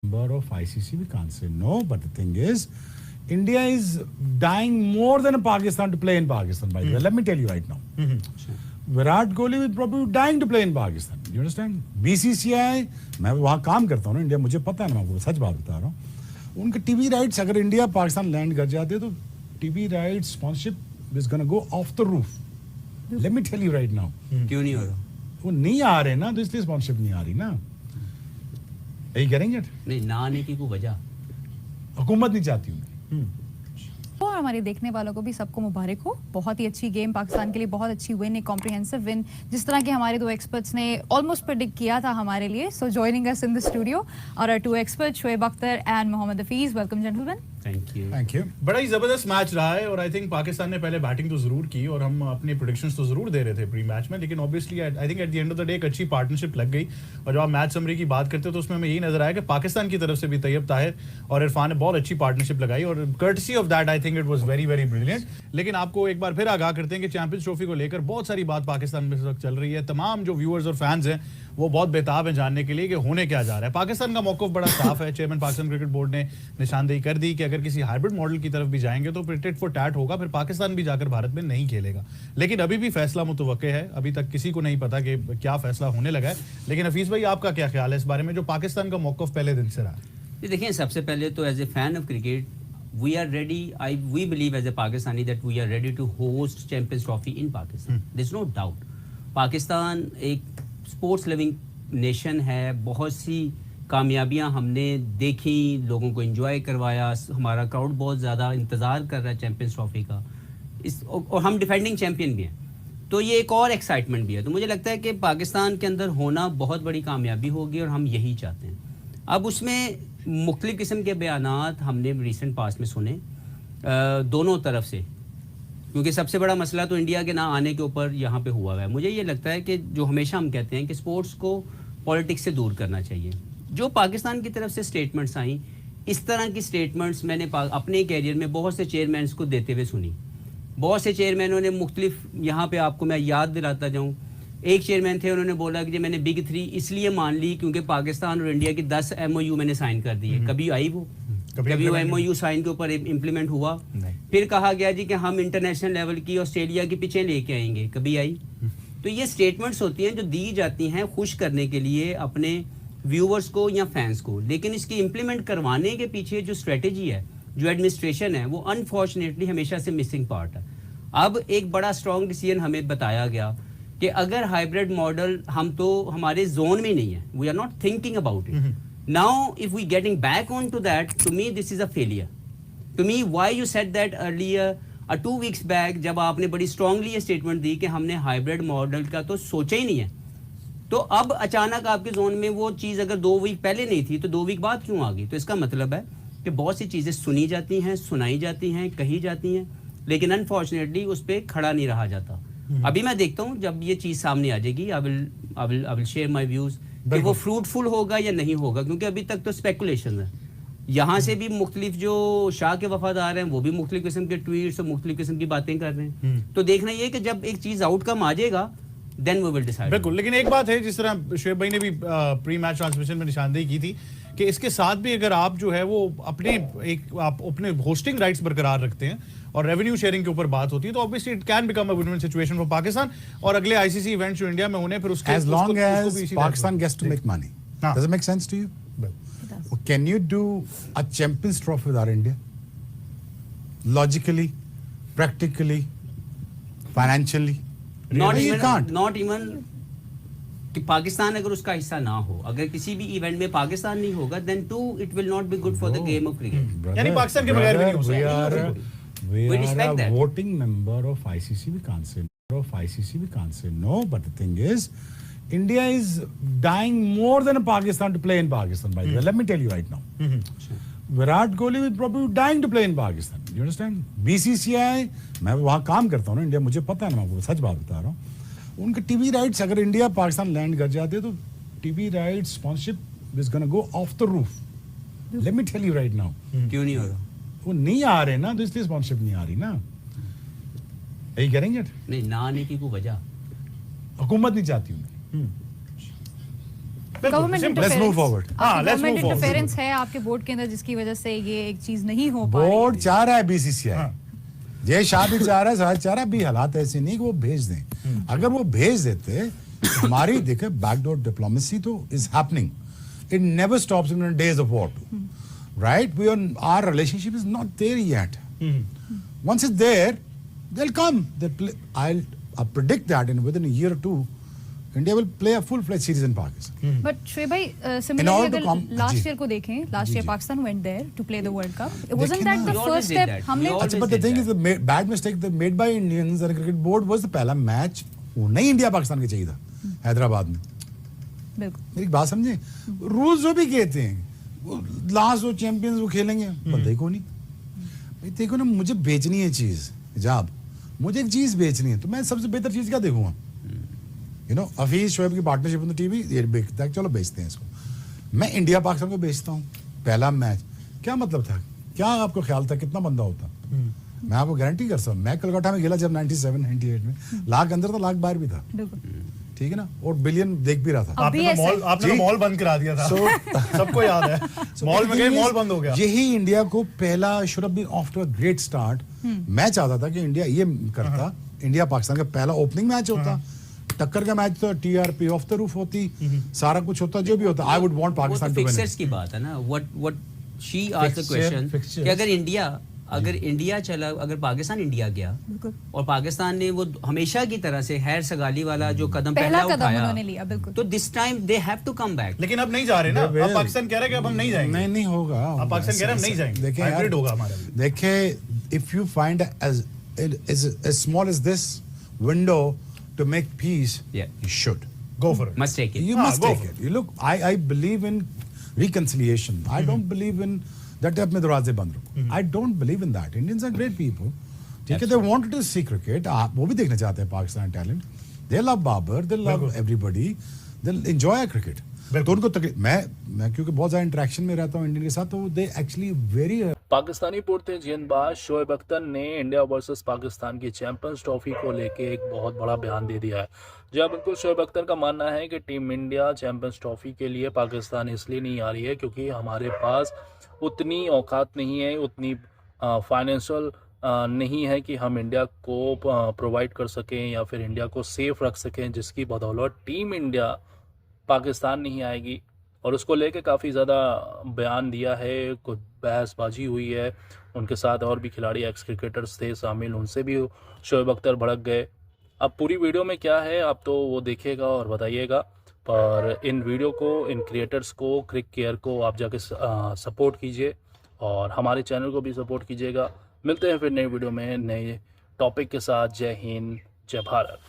member of ICC, we can't say no. But the thing is, India is dying more than Pakistan to play in Pakistan, by the way. Let me tell you right now. Virat Kohli is probably dying to play in Pakistan. You understand? BCCI, मैं वहाँ काम करता हूँ ना India, मुझे पता है ना, मैं आपको सच बात बता रहा हूँ. उनके टीवी राइट्स अगर इंडिया पाकिस्तान लैंड कर जाते तो TV rights sponsorship is gonna go off the roof. Let me tell you right now. क्यों नहीं हो रहा? वो नहीं आ रहे ना, तो इसलिए स्पॉन्सरशिप नहीं आ रही ना. यही करेंगे नहीं, ना आने की कोई वजह हुकूमत नहीं चाहती उनकी. और हमारे देखने वालों को भी सबको मुबारक हो. बहुत ही अच्छी गेम पाकिस्तान के लिए, बहुत अच्छी विन, एक कॉम्प्रिहेंसिव विन, जिस तरह के हमारे दो एक्सपर्ट्स ने ऑलमोस्ट प्रेडिक्ट किया था हमारे लिए. So joining us in the studio are two experts Shoaib Akhtar and Mohammad Hafeez. Welcome gentleman. Thank you. बड़ा ही जबरदस्त मैच रहा है और आई थिंक पाकिस्तान ने पहले बैटिंग तो जरूर की और हम अपने प्रेडिक्शंस तो जरूर दे रहे थे प्री मैच में, लेकिन obviously I think at the end of the day एक अच्छी पार्टनरशिप लग गई. और जब आप मैच समरी की बात करते हो तो उसमें हमें यही नजर आया कि पाकिस्तान की तरफ से भी तैयब ताहिर और इरफान ने बहुत अच्छी पार्टनरशिप लगाई और courtesy of that I think it was very very brilliant. लेकिन आपको एक बार फिर आगाह करते हैं कि चैंपियंस ट्रॉफी को लेकर बहुत सारी बात पाकिस्तान में इस वक्त चल रही है. तमाम जो व्यूअर्स और फैंस हैं वो बहुत बेताब हैं जानने के लिए कि होने क्या जा रहा है. पाकिस्तान का मौक़िफ़ बड़ा साफ है. चेयरमैन पाकिस्तान क्रिकेट बोर्ड ने निशानदेही कर दी कि अगर किसी हाइब्रिड मॉडल की तरफ भी जाएंगे तो टिट फॉर टैट होगा, फिर पाकिस्तान भी जाकर भारत में नहीं खेलेगा. लेकिन अभी भी फैसला मुतवक्के है, अभी तक किसी को नहीं पता कि क्या फैसला होने लगा है. लेकिन हफीज भाई, आपका क्या ख्याल है इस बारे में, जो पाकिस्तान का मौक़िफ़ पहले दिन से रहा है? देखिए, सबसे पहले तो as a fan of cricket we are ready, we believe as a Pakistani that we are ready to host Champions Trophy in Pakistan. There's no doubt. Pakistan एक स्पोर्ट्स लिविंग नेशन है. बहुत सी कामयाबियां हमने देखी, लोगों को एंजॉय करवाया, हमारा क्राउड बहुत ज़्यादा इंतज़ार कर रहा है चैंपियंस ट्रॉफी का, और हम डिफेंडिंग चैंपियन भी हैं, तो ये एक और एक्साइटमेंट भी है. तो मुझे लगता है कि पाकिस्तान के अंदर होना बहुत बड़ी कामयाबी होगी और हम यही चाहते हैं. अब उसमें मुख्तलिफ किस्म के बयानात हमने रिसेंट पास्ट में सुने दोनों तरफ से, क्योंकि सबसे बड़ा मसला तो इंडिया के ना आने के ऊपर यहाँ पे हुआ है. मुझे ये लगता है कि जो हमेशा हम कहते हैं कि स्पोर्ट्स को पॉलिटिक्स से दूर करना चाहिए. जो पाकिस्तान की तरफ से स्टेटमेंट्स आई, इस तरह की स्टेटमेंट्स मैंने अपने कैरियर में बहुत से चेयरमैन्स को देते हुए सुनी. बहुत से चेयरमैनों ने मुख्तलिफ, यहाँ पे आपको मैं याद दिलाता जाऊँ, एक चेयरमैन थे, उन्होंने बोला कि मैंने बिग 3 इसलिए मान ली क्योंकि पाकिस्तान और इंडिया की 10 MOU मैंने साइन कर दिए. कभी आई वो? कभी वो MOU साइन के ऊपर इम्प्लीमेंट हुआ? फिर कहा गया जी कि हम इंटरनेशनल लेवल की ऑस्ट्रेलिया के पीछे लेके आएंगे. कभी आई? तो ये स्टेटमेंट्स होती हैं जो दी जाती हैं खुश करने के लिए अपने व्यूअर्स को या फैंस को, लेकिन इसकी इम्प्लीमेंट करवाने के पीछे जो स्ट्रेटेजी है, जो एडमिनिस्ट्रेशन है, वो अनफॉर्चुनेटली हमेशा से मिसिंग पार्ट है. अब एक बड़ा स्ट्रॉन्ग डिसीजन हमें बताया गया कि अगर हाइब्रिड मॉडल, हम तो हमारे जोन में नहीं है, we are not thinking about it. Now if we getting back on to that, to me this is a failure. To me why you said that earlier 2 weeks बैक, जब आपने बड़ी स्ट्रांगली ये स्टेटमेंट दी कि हमने हाइब्रिड मॉडल का तो सोचा ही नहीं है, तो अब अचानक आपके जोन में वो चीज़ अगर 2 week पहले नहीं थी तो 2 week बाद क्यों आ गई? तो इसका मतलब है कि बहुत सी चीज़ें सुनी जाती हैं, सुनाई जाती हैं, कही जाती हैं, लेकिन अनफॉर्चुनेटली उस पर खड़ा नहीं रहा जाता. अभी मैं देखता हूँ जब ये चीज़ सामने आ जाएगी, I will share my views कि वो फ्रूटफुल होगा या नहीं होगा, क्योंकि अभी तक तो स्पेकुलेशन है. यहाँ से भी मुख्तलिफ जो शाह के वफादार हैं वो भी मुख्तलिफ किस्म के ट्वीट्स और मुख्तलिफ किस्म की बातें कर रहे हैं. तो देखना ये कि जब एक चीज़ आउटकम आ जाएगा देन वी विल डिसाइड. बिल्कुल. लेकिन एक बात है, जिस तरह शोएब भाई ने भी प्री मैच ट्रांसमिशन में निशानदेही की थी कि इसके साथ भी अगर आप जो है वो अपने होस्टिंग राइट्स बरकरार रखते हैं और रेवेन्यू शेयरिंग के ऊपर बात होती है, तो obviously it can become a win win situation for Pakistan और अगले आईसीसी इवेंट्स जो इंडिया में होने, फिर उसके as long as Pakistan gets to make money. Does it make sense to you? Can you do a Champions Trophy without India? Logically, practically, financially? You can't. Not even कि पाकिस्तान अगर उसका हिस्सा ना हो, अगर किसी भी इवेंट में पाकिस्तान नहीं होगा, then too it will not be good for the game of cricket. यानी पाकिस्तान के बगैर भी नहीं हो सकता. We are a voting member of ICC. We can't say no. But the thing is, India is dying more than Pakistan to play in Pakistan, by the way. Let me tell you right now. Virat Kohli is probably dying to play in Pakistan. You understand? BCCI, मैं वहाँ काम करता हूँ ना India, मुझे पता है ना, मैं आपको सच बात बता रहा हूँ. उनके टीवी राइट्स अगर इंडिया पाकिस्तान लैंड कर जाते तो TV rights sponsorship is gonna go off the roof. Let me tell you right now. क्यों नहीं हो रहा? वो नहीं आ रहे ना, तो इसलिए स्पॉन्सरशिप नहीं आ रही ना. यही करेंगे नहीं, ना आने की कोई वजह हुकूमत नहीं चाहती उनकी. Government Let's move forward. Government move forward. Interference है आपके बोर्ड के अंदर जिसकी वजह से ये एक चीज नहीं हो पा रही बोर्ड चाह रहा है बीसीसीआई, हाँ। ये शाह भी चाह रहा है, शाह चाह रहा है, भी हालात ऐसे नहीं कि वो भेज दें। अगर वो भेज देते, हमारी देखे बैकडोर डिप्लोमेसी तो is happening, it never stops in days of war, right? We our relationship is not there yet. Once it's there, they'll come. I predict that within a year or two, India will play a full-fledged series in Pakistan. But Shoaib भाई order similarly to अगर come- last जी। Year को देखें, last year Pakistan went there to play the world cup, wasn't देखिए that ना, the We always first did step? that. हमने We always अच्छा, but the did thing is, that. the bad mistake that made by Indians and cricket board was the पहला match होना ही India Pakistan के चाहिए था हैदराबाद में। बिल्कुल मेरी बात समझे? रूल्स जो भी कहते हैं, लास्ट जो चैंपियंस वो खेलेंगे, पर देखो नहीं भाई, देखो ना, मुझे बेचनी है चीज, हिजाब, मुझे एक चीज बेचनी है, तो मैं सबसे बेहतर चीज क्या देखूंगा? यू नो, हफीज शोएब की पार्टनरशिप ऑन द टीवी, ये बेचता है, चलो बेचते हैं इसको। मैं इंडिया पाकिस्तान को बेचता हूँ, पहला मैच, क्या मतलब था? क्या आपको ख्याल था कितना बंदा होता? मैं आपको गारंटी कर सकता हूँ, मैं कलकत्ता में खेला जब 97 98 में, लाख अंदर था, लाख बाहर भी था, बिल्कुल। ठीक है ना, और बिलियन देख भी रहा था। अभी आपने ऐसा तो जी। मॉल बंद करा दिया था। सबको याद है, मॉल में गए, मॉल बंद हो गया। यही इंडिया को पहला should have been off to a great start. मैं चाहता था कि इंडिया ये करता, इंडिया पाकिस्तान का पहला ओपनिंग मैच होता, टक्कर का मैच, तो टीआरपी ऑफ द रूफ होती, सारा कुछ होता, जो भी होता। I would want Pakistan to win. Fixtures की बात है ना, what she asked the Fixture, question fixtures. कि अगर इंडिया चला, अगर पाकिस्तान इंडिया गया बिल्कुल। और पाकिस्तान ने वो हमेशा की तरह से हैर सगाली वाला जो कदम पहला पहला कदम उठाया, उन्होंने लिया, बिल्कुल। तो this time they have to come back. लेकिन अब नहीं जा रहे ना, They will. अब पाकिस्तान कह रहा है कि अब हम नहीं जाएंगे। नहीं होगा। अब पाकिस्तान कह रहा है हम नहीं जाएंगे, देखिए हाइब्रिड यार, होगा हमारा भी। देखिए, if you find as small as this window to make peace, Yeah. you should. Go for it. Must take it. You हाँ, must go take for it. You look, I believe in reconciliation. I don't believe in that अपने दरवाजे बंद रखो. I don't believe in that. Indians are great people. ठीक है, they wanted to see cricket. वो भी देखना चाहते हैं Pakistan talent. They love Babar. They love everybody. They enjoy cricket. तो उनको तकलीफ, मैं क्योंकि बहुत ज़्यादा इंटरेक्शन में रहता हूँ इंडियन के साथ, तो दे एक्चुअली वेरी। पाकिस्तानी पूर्व गेंदबाज शोएब अख्तर ने इंडिया वर्सेस पाकिस्तान की चैंपियंस ट्रॉफी को लेके एक बहुत बड़ा बयान दे दिया है। जी हाँ, बिल्कुल, शोएब अख्तर का मानना है कि टीम इंडिया चैंपियंस ट्रॉफी के लिए पाकिस्तान इसलिए नहीं आ रही है क्योंकि हमारे पास उतनी औकात नहीं है, उतनी फाइनेंशियल नहीं है कि हम इंडिया को प्रोवाइड कर सकें या फिर इंडिया को सेफ रख सकें, जिसकी बदौलत टीम इंडिया पाकिस्तान नहीं आएगी। और उसको लेके काफ़ी ज़्यादा बयान दिया है, कुछ बहसबाजी हुई है, उनके साथ और भी खिलाड़ी एक्स क्रिकेटर्स थे शामिल, उनसे भी शोएब अख्तर भड़क गए। अब पूरी वीडियो में क्या है आप तो वो देखिएगा और बताइएगा, पर इन वीडियो को, इन क्रिएटर्स को, क्रिक केयर को आप जाके सपोर्ट कीजिए और हमारे चैनल को भी सपोर्ट कीजिएगा। मिलते हैं फिर नई वीडियो में नए टॉपिक के साथ। जय हिंद, जय भारत।